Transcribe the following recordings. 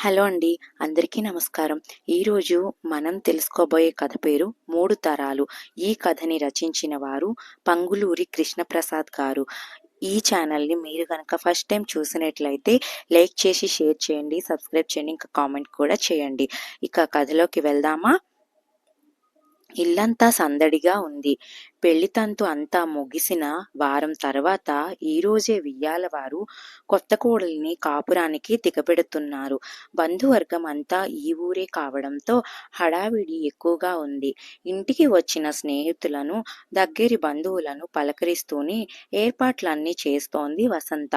Hello అండి. అందరికీ నమస్కారం. ఈరోజు మనం తెలుసుకోబోయే కథ పేరు 3 తరాలు. ఈ కథని రచించిన వారు పంగులూరి కృష్ణప్రసాద్ గారు. ఈ ఛానల్‌ని మీరు గనక ఫస్ట్ టైమ్ చూసినట్లయితే లైక్ చేసి, షేర్ చేయండి, సబ్స్క్రైబ్ చేయండి, ఇంకా కామెంట్ కూడా చేయండి. ఇక కథలోకి వెళ్దామా? ఇల్లంతా సందడిగా ఉంది. పెళ్లితంతు అంతా ముగిసిన వారం తర్వాత ఈరోజే వియ్యాలవారు కొత్త కోడలిని కాపురానికి దిగబెడుతున్నారు. బంధువర్గం అంతా ఈ ఊరే కావడంతో హడావిడి ఎక్కువగా ఉంది. ఇంటికి వచ్చిన స్నేహితులను, దగ్గరి బంధువులను పలకరిస్తూనే ఏర్పాట్లన్నీ చేస్తోంది వసంత.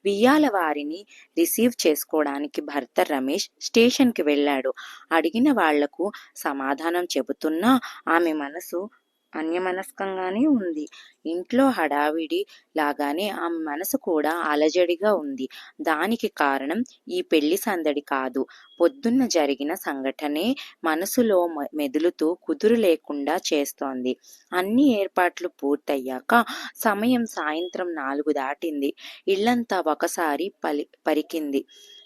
వియ్యాలవారిని రిసీవ్ చేసుకోవడానికి భర్త రమేష్ స్టేషన్కి వెళ్ళాడు. అడిగిన వాళ్లకు సమాధానం చెబుతున్నా ఆమె మనసు అన్యమనస్కంగానే ఉంది. ఇంట్లో హడావిడి లాగానే ఆమె మనసు కూడా అలజడిగా ఉంది. దానికి కారణం ఈ పెళ్లి సందడి కాదు. పొద్దున్న జరిగిన సంఘటనే మనసులో మెదులుతూ కుదురు లేకుండా చేస్తోంది. అన్ని ఏర్పాట్లు పూర్తయ్యాక సమయం సాయంత్రం 4 దాటింది. ఇల్లంతా ఒకసారి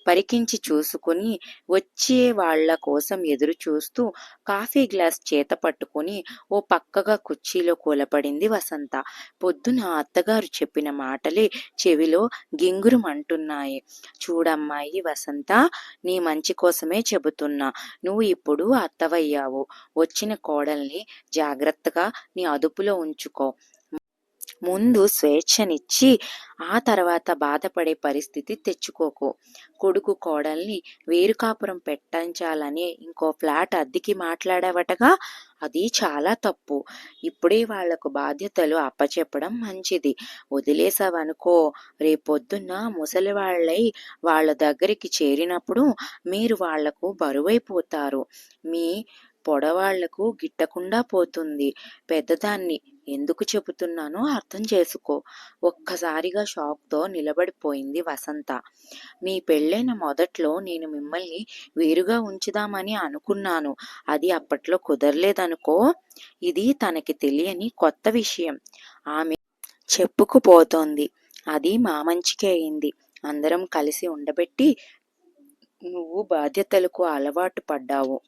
పరికించి చూసుకుని వచ్చే వాళ్ల కోసం ఎదురు చూస్తూ కాఫీ గ్లాస్ చేత పట్టుకుని ఓ పక్కగా కుర్చీలో కూలపడింది వసంత. పొద్దున అత్తగారు చెప్పిన మాటలే చెవిలో గింగురుమంటున్నాయి. చూడమ్మాయి వసంత, నీ మంచి కోసమే చెబుతున్నా. నువ్వు ఇప్పుడు అత్తవయ్యావు. వచ్చిన కోడల్ని జాగ్రత్తగా నీ అదుపులో ఉంచుకో. ముందు స్వేచ్ఛనిచ్చి ఆ తర్వాత బాధపడే పరిస్థితి తెచ్చుకోకు. కొడుకు కోడల్ని వేరు కాపురం పెట్టించాలని ఇంకో ఫ్లాట్ అద్దెకి మాట్లాడావటగా? అది చాలా తప్పు. ఇప్పుడే వాళ్లకు బాధ్యతలు అప్పచెప్పడం మంచిది. వదిలేసావనుకో, రేపొద్దున్న ముసలివాళ్లై వాళ్ల దగ్గరికి చేరినప్పుడు మీరు వాళ్లకు బరువైపోతారు. మీ పొడవాళ్లకు గిట్టకుండా పోతుంది. పెద్దదాన్ని ఎందుకు చెబుతున్నానో అర్థం చేసుకో. ఒక్కసారిగా షాక్తో నిలబడిపోయింది వసంత. మీ పెళ్ళైన మొదట్లో నేను మిమ్మల్ని వేరుగా ఉంచుదామని అనుకున్నాను. అది అప్పట్లో కుదరలేదనుకో. ఇది తనకి తెలియని కొత్త విషయం. ఆమె చెప్పుకుపోతోంది. అది మా మంచికే అయింది. అందరం కలిసి ఉండబెట్టి నువ్వు బాధ్యతలకు అలవాటు పడ్డావు.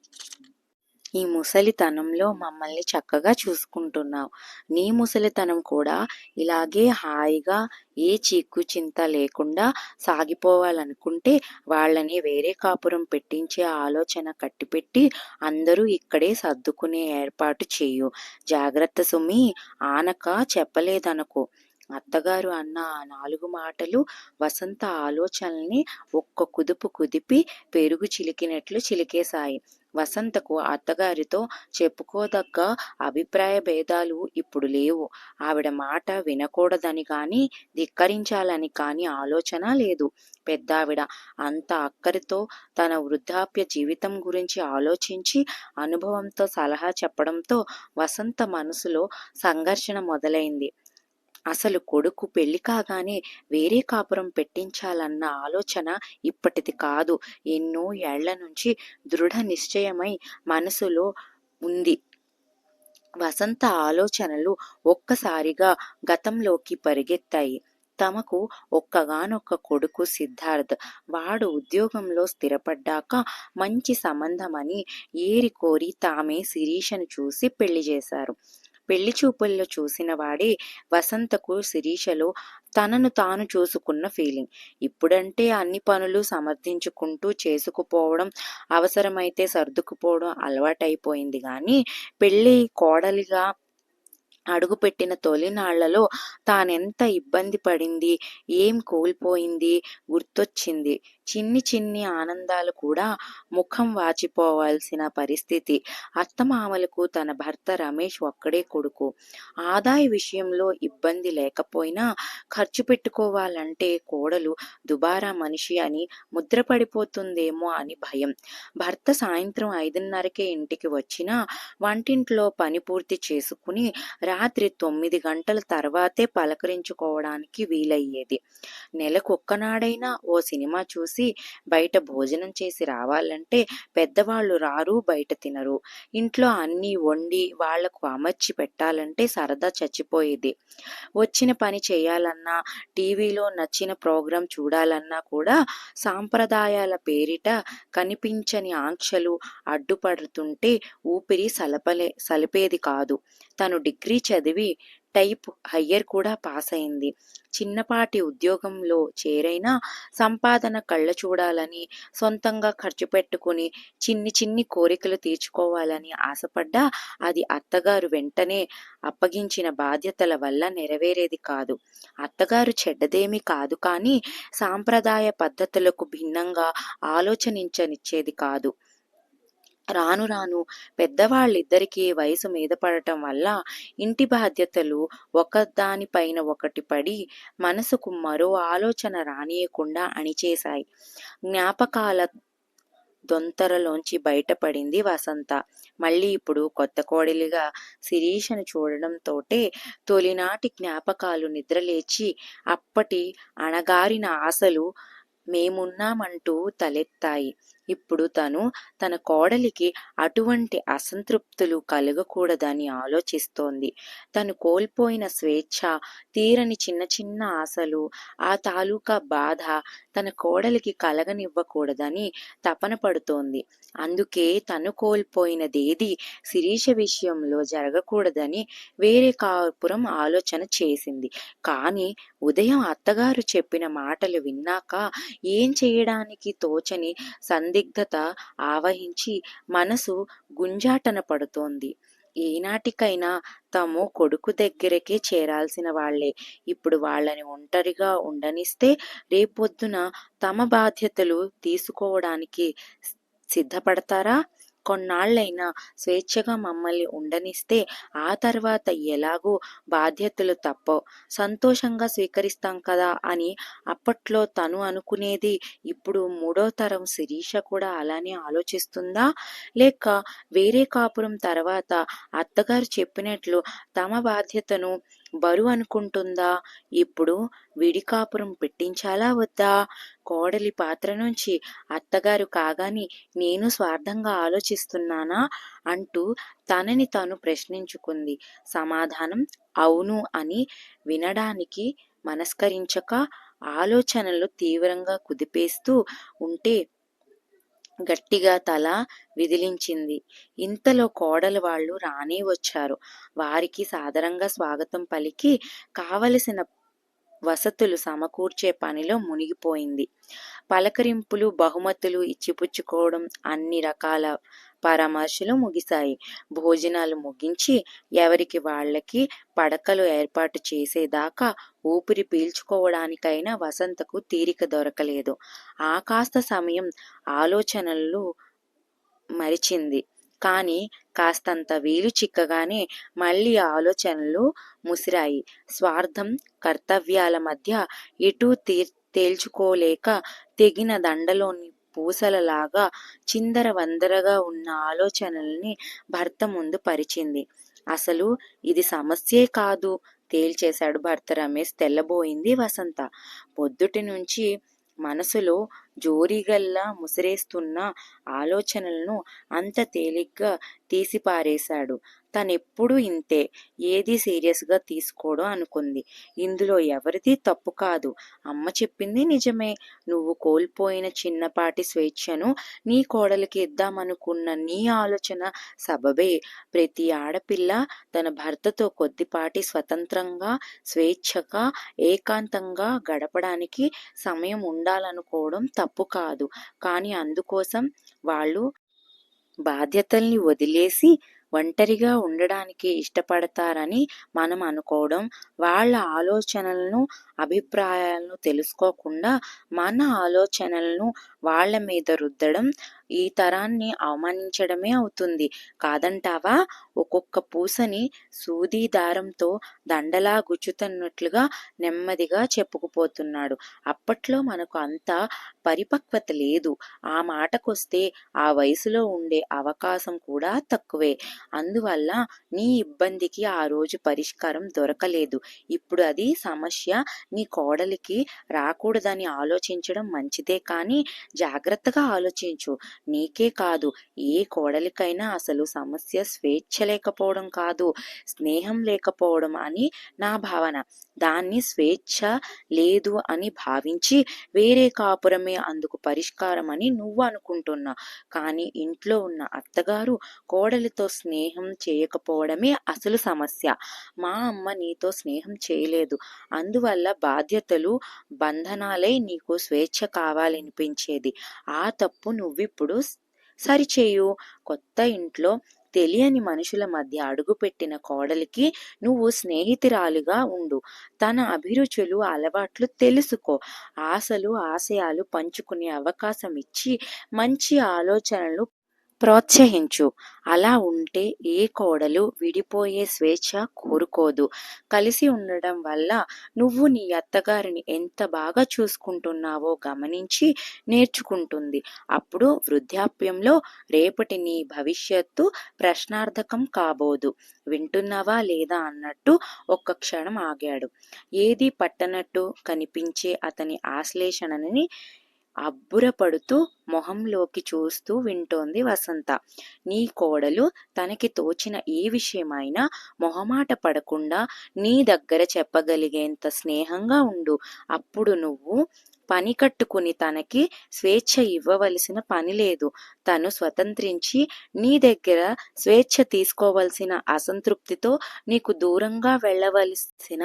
ఈ ముసలితనంలో మమ్మల్ని చక్కగా చూసుకుంటున్నావు. నీ ముసలితనం కూడా ఇలాగే హాయిగా ఏ చీకు చింత లేకుండా సాగిపోవాలనుకుంటే వాళ్ళని వేరే కాపురం పెట్టించే ఆలోచన కట్టిపెట్టి అందరూ ఇక్కడే సర్దుకునే ఏర్పాటు చెయ్యు. జాగ్రత్త సుమీ, ఆనక చెప్పలేదనుకో. అత్తగారు అన్న ఆ 4 మాటలు వసంత ఆలోచనల్ని ఒక్క కుదుపు కుదిపి పెరుగు చిలికినట్లు చిలికేశాయి. వసంతకు అత్తగారితో చెప్పుకోదగ్గ అభిప్రాయ భేదాలు ఇప్పుడు లేవు. ఆవిడ మాట వినకూడదని కానీ ధిక్కరించాలని కానీ ఆలోచన లేదు. పెద్దావిడ అంత అక్కరితో తన వృద్ధాప్య జీవితం గురించి ఆలోచించి అనుభవంతో సలహా చెప్పడంతో వసంత మనసులో సంఘర్షణ మొదలైంది. అసలు కొడుకు పెళ్లి కాగానే వేరే కాపురం పెట్టించాలన్న ఆలోచన ఇప్పటిది కాదు. ఎన్నో ఏళ్ల నుంచి దృఢ నిశ్చయమై మనసులో ఉంది. వసంత ఆలోచనలు ఒక్కసారిగా గతంలోకి పరిగెత్తాయి. తమకు ఒక్కగానొక్క కొడుకు సిద్ధార్థ్. వాడు ఉద్యోగంలో స్థిరపడ్డాక మంచి సంబంధమని ఏరి కోరి తామే శిరీషను చూసి పెళ్లి చేశారు. పెళ్లి చూపుల్లో చూసిన వాడే వసంతకు శిరీషలో తనను తాను చూసుకున్న ఫీలింగ్. ఇప్పుడంటే అన్ని పనులు సమర్థించుకుంటూ చేసుకుపోవడం, అవసరమైతే సర్దుకుపోవడం అలవాటైపోయింది. కానీ పెళ్లి కోడలిగా అడుగుపెట్టిన తొలినాళ్లలో తానెంత ఇబ్బంది పడింది, ఏం కోల్పోయింది గుర్తొచ్చింది. చిన్ని చిన్ని ఆనందాలు కూడా ముఖం వాచిపోవాల్సిన పరిస్థితి. అత్తమామలకు తన భర్త రమేష్ ఒక్కడే కొడుకు. ఆదాయ విషయంలో ఇబ్బంది లేకపోయినా ఖర్చు పెట్టుకోవాలంటే కోడలు దుబారా మనిషి అని ముద్రపడిపోతుందేమో అని భయం. భర్త సాయంత్రం 5:30కే ఇంటికి వచ్చినా వంటింట్లో పని పూర్తి చేసుకుని రాత్రి 9 గంటల తర్వాతే పలకరించుకోవడానికి వీలయ్యేది. నెలకొక్కనాడైనా ఓ సినిమా చూసి చూసి బయట భోజనం చేసి రావాలంటే పెద్దవాళ్ళు రారు, బయట తినరు. ఇంట్లో అన్నీ వండి వాళ్లకు అమర్చి పెట్టాలంటే సరదా చచ్చిపోయేది. వచ్చిన పని చేయాలన్నా, టీవీలో నచ్చిన ప్రోగ్రాం చూడాలన్నా కూడా సాంప్రదాయాల పేరిట కనిపించని ఆంక్షలు అడ్డుపడుతుంటే ఊపిరి సలిపేది కాదు. తను డిగ్రీ చదివి టైప్ హయ్యర్ కూడా పాసైంది. చిన్నపాటి ఉద్యోగంలో చేరైనా సంపాదన కళ్ళ చూడాలని, సొంతంగా ఖర్చు పెట్టుకుని చిన్ని కోరికలు తీర్చుకోవాలని ఆశపడ్డా అది అత్తగారు వెంటనే అప్పగించిన బాధ్యతల వల్ల నెరవేరేది కాదు. అత్తగారు చెడ్డదేమీ కాదు, కానీ సాంప్రదాయ పద్ధతులకు భిన్నంగా ఆలోచించనిచ్చేది కాదు. రాను రాను పెద్దవాళ్ళిద్దరికీ వయసు మీద పడటం వల్ల ఇంటి బాధ్యతలు ఒకదానిపైన ఒకటి పడి మనసుకు మరో ఆలోచన రానియకుండా అణిచేశాయి. జ్ఞాపకాల దొంతరలోంచి బయటపడింది వసంత. మళ్ళీ ఇప్పుడు కొత్త కోడలిగా శిరీషను చూడడంతోటే తొలినాటి జ్ఞాపకాలు నిద్రలేచి అప్పటి అణగారిన ఆశలు మేమున్నామంటూ తలెత్తాయి. ఇప్పుడు తన కోడలికి అటువంటి అసంతృప్తులు కలగకూడదని ఆలోచిస్తోంది. తను కోల్పోయిన స్వేచ్ఛ, తీరని చిన్న ఆశలు, ఆ తాలూకా బాధ తన కోడలికి కలగనివ్వకూడదని తపన పడుతోంది. అందుకే తను కోల్పోయినదేదీ శిరీష విషయంలో జరగకూడదని వేరే కాపురం ఆలోచన చేసింది. కానీ ఉదయం అత్తగారు చెప్పిన మాటలు విన్నాక ఏం చేయడానికి తోచని సందిగ్ధత ఆవహించి మనసు గుంజాటన పడుతోంది. ఏనాటికైనా తాము కొడుకు దగ్గరకే చేరాల్సిన వాళ్లే. ఇప్పుడు వాళ్ళని ఒంటరిగా ఉండనిస్తే రేపొద్దున తమ బాధ్యతలు తీసుకోవడానికి సిద్ధపడతారా? కొన్నాళ్లైనా స్వేచ్ఛగా మమ్మల్ని ఉండనిస్తే ఆ తర్వాత ఎలాగూ బాధ్యతలు తప్పవు, సంతోషంగా స్వీకరిస్తాం కదా అని అప్పట్లో తను అనుకునేది. ఇప్పుడు మూడో తరం శిరీష కూడా అలానే ఆలోచిస్తుందా? లేక వేరే కాపురం తర్వాత అత్తగారు చెప్పినట్లు తమ బాధ్యతను బరువు అనుకుంటుందా? ఇప్పుడు విడి కాపురం పెట్టించాలా వద్దా? కోడలి పాత్ర నుంచి అత్తగారు కాగాని నేను స్వార్థంగా ఆలోచిస్తున్నానా అంటూ తనని తాను ప్రశ్నించుకుంది. సమాధానం అవును అని వినడానికి మనస్కరించక ఆలోచనలు తీవ్రంగా కుదిపేస్తూ ఉంటే గట్టిగా తల విదిలించింది. ఇంతలో కోడలు వాళ్ళు రానే వచ్చారు. వారికి సాదరంగా స్వాగతం పలికి కావలసిన వసతులు సమకూర్చే పనిలో మునిగిపోయింది. పలకరింపులు, బహుమతులు ఇచ్చిపుచ్చుకోవడం, అన్ని రకాల పరామర్శలు ముగిశాయి. భోజనాలు ముగించి ఎవరికి వాళ్ళకి పడకలు ఏర్పాటు చేసేదాకా ఊపిరి పీల్చుకోవడానికైనా వసంతకు తీరిక దొరకలేదు. ఆ కాస్త సమయం ఆలోచనలు మరిచింది. కానీ కాస్తంత వీలు చిక్కగానే మళ్ళీ ఆలోచనలు ముసిరాయి. స్వార్థం, కర్తవ్యాల మధ్య ఎటూ తేల్చుకోలేక తెగిన దండలోని పూసలలాగా చిందరవందరగా ఉన్న ఆలోచనల్ని భర్త ముందు పరిచింది. అసలు ఇది సమస్యే కాదు తేల్చేశాడు భర్త రమేష్. తెల్లబోయింది వసంత. పొద్దుటి నుంచి మనసులో జోరీగల్లా ముసిరేస్తున్న ఆలోచనలను అంత తేలిగ్గా తీసిపారేశాడు. తనెప్పుడూ ఇంతే, ఏదీ సీరియస్గా తీసుకోడు అనుకుంది. ఇందులో ఎవరిదీ తప్పు కాదు. అమ్మ చెప్పింది నిజమే. నువ్వు కోల్పోయిన చిన్నపాటి స్వేచ్ఛను నీ కోడలికి ఇద్దామనుకున్న నీ ఆలోచన సబబే. ప్రతి ఆడపిల్ల తన భర్తతో కొద్దిపాటి స్వతంత్రంగా, స్వేచ్ఛగా, ఏకాంతంగా గడపడానికి సమయం ఉండాలనుకోవడం తప్పు కాదు. కానీ అందుకోసం వాళ్ళు బాధ్యతల్ని వదిలేసి ఒంటరిగా ఉండడానికి ఇష్టపడతారని మనం అనుకోవడం, వాళ్ళ ఆలోచనలను, అభిప్రాయాలను తెలుసుకోకుండా మన ఆలోచనలను వాళ్ళ మీద రుద్దడం ఈ తరాన్ని అవమానించడమే అవుతుంది. కాదంటావా? ఒక్కొక్క పూసని సూది దారంతో దండలా గుచ్చుతున్నట్లుగా నెమ్మదిగా చెప్పుకుపోతున్నాడు. అప్పట్లో మనకు అంత పరిపక్వత లేదు. ఆ మాటకొస్తే ఆ వయసులో ఉండే అవకాశం కూడా తక్కువే. అందువల్ల నీ ఇబ్బందికి ఆ రోజు పరిష్కారం దొరకలేదు. ఇప్పుడు అది సమస్య నీ కోడలికి రాకూడదని ఆలోచించడం మంచిదే కానీ జాగ్రత్తగా ఆలోచించు. నీకే కాదు, ఏ కోడలికైనా అసలు సమస్య స్వేచ్ఛ లేకపోవడం కాదు, స్నేహం లేకపోవడం అని నా భావన. దాన్ని స్వేచ్ఛ లేదు అని భావించి వేరే కాపురమే అందుకు పరిష్కారం అని నువ్వు అనుకుంటున్నావు. కానీ ఇంట్లో ఉన్న అత్తగారు కోడలితో స్నేహం చేయకపోవడమే అసలు సమస్య. మా అమ్మ నీతో స్నేహం చేయలేదు. అందువల్ల బాధ్యతలు బంధనాలై నీకు స్వేచ్ఛ కావాలనిపించేది. ఆ తప్పు నువ్విప్పుడు సరిచేయు. కొత్త ఇంట్లో తెలియని మనుషుల మధ్య అడుగుపెట్టిన కోడలికి నువ్వు స్నేహితురాలిగా ఉండు. తన అభిరుచులు అలవాట్లు తెలుసుకో. ఆశలు ఆశయాలు పంచుకునే అవకాశం ఇచ్చి మంచి ఆలోచనలు ప్రోత్సహించు. అలా ఉంటే ఏ కోడలు విడిపోయే స్వేచ్ఛ కోరుకోదు. కలిసి ఉండడం వల్ల నువ్వు నీ అత్తగారిని ఎంత బాగా చూసుకుంటున్నావో గమనించి నేర్చుకుంటుంది. అప్పుడు వృద్ధాప్యంలో రేపటి నీ భవిష్యత్తు ప్రశ్నార్థకం కాబోదు. వింటున్నావా లేదా అన్నట్టు ఒక్క క్షణం ఆగాడు. ఏదీ పట్టనట్టు కనిపించే అతని ఆశ్లేషణని అబ్బురపడుతూ మొహంలోకి చూస్తూ వింటోంది వసంత. నీ కోడలు తనకి తోచిన ఏ విషయమైనా మొహమాట పడకుండా నీ దగ్గర చెప్పగలిగేంత స్నేహంగా ఉండు. అప్పుడు నువ్వు పని కట్టుకుని తనకి స్వేచ్ఛ ఇవ్వవలసిన పని లేదు. తను స్వతంత్రించి నీ దగ్గర స్వేచ్ఛ తీసుకోవలసిన అసంతృప్తితో నీకు దూరంగా వెళ్ళవలసిన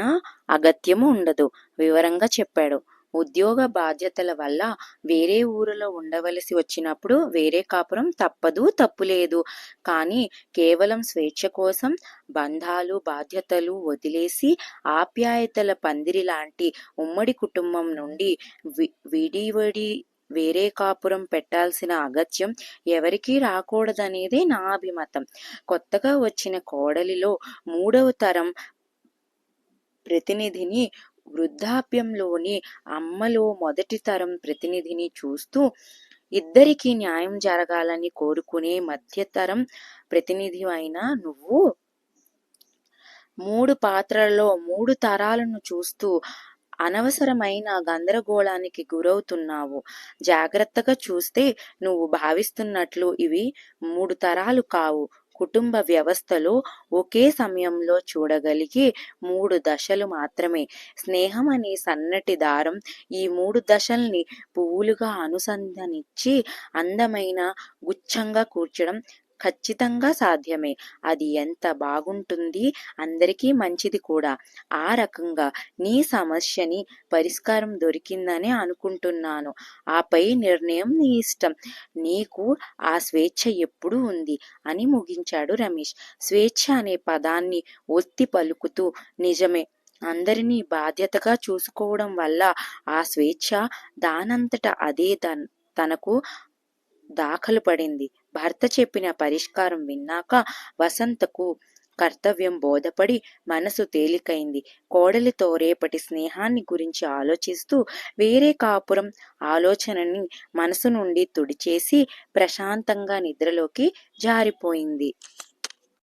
అగత్యము ఉండదు. వివరంగా చెప్పాడు. ఉద్యోగ బాధ్యతల వల్ల వేరే ఊరిలో ఉండవలసి వచ్చినప్పుడు వేరే కాపురం తప్పదు, తప్పులేదు. కానీ కేవలం స్వేచ్ఛ కోసం బంధాలు బాధ్యతలు వదిలేసి ఆప్యాయతల పందిరి లాంటి ఉమ్మడి కుటుంబం నుండి విడివడి వేరే కాపురం పెట్టాల్సిన అగత్యం ఎవరికీ రాకూడదనేదే నా అభిమతం. కొత్తగా వచ్చిన కోడలిలో 3వ తరం ప్రతినిధిని, వృద్ధాప్యంలోని అమ్మలో మొదటి తరం ప్రతినిధిని చూస్తూ ఇద్దరికీ న్యాయం జరగాలని కోరుకునే మధ్యతరం ప్రతినిధి అయిన నువ్వు 3 పాత్రల్లో 3 తరాలను చూస్తూ అనవసరమైన గందరగోళానికి గురవుతున్నావు. జాగ్రత్తగా చూస్తే నువ్వు భావిస్తున్నట్లు ఇవి 3 తరాలు కావు. కుటుంబ వ్యవస్థలో ఒకే సమయంలో చూడగలిగే 3 దశలు మాత్రమే. స్నేహం అనే సన్నటి దారం ఈ 3 దశల్ని పువ్వులుగా అనుసంధానించి అందమైన గుచ్ఛంగా కూర్చడం ఖచ్చితంగా సాధ్యమే. అది ఎంత బాగుంటుంది, అందరికీ మంచిది కూడా. ఆ రకంగా నీ సమస్యని పరిష్కారం దొరికిందనే అనుకుంటున్నాను. ఆపై నిర్ణయం నీ ఇష్టం. నీకు ఆ స్వేచ్ఛ ఎప్పుడూ ఉంది అని ముగించాడు రమేష్. స్వేచ్ఛ అనే పదాన్ని ఒత్తి పలుకుతూ నిజమే, అందరినీ బాధ్యతగా చూసుకోవడం వల్ల ఆ స్వేచ్ఛ దానంతట అదే తనకు దాఖలు పడింది. భర్త చెప్పిన పరిష్కారం విన్నాక వసంతకు కర్తవ్యం బోధపడి మనసు తేలికైంది. కోడలితో రేపటి స్నేహాన్ని గురించి ఆలోచిస్తూ వేరే కాపురం ఆలోచనని మనసు నుండి తుడిచేసి ప్రశాంతంగా నిద్రలోకి జారిపోయింది.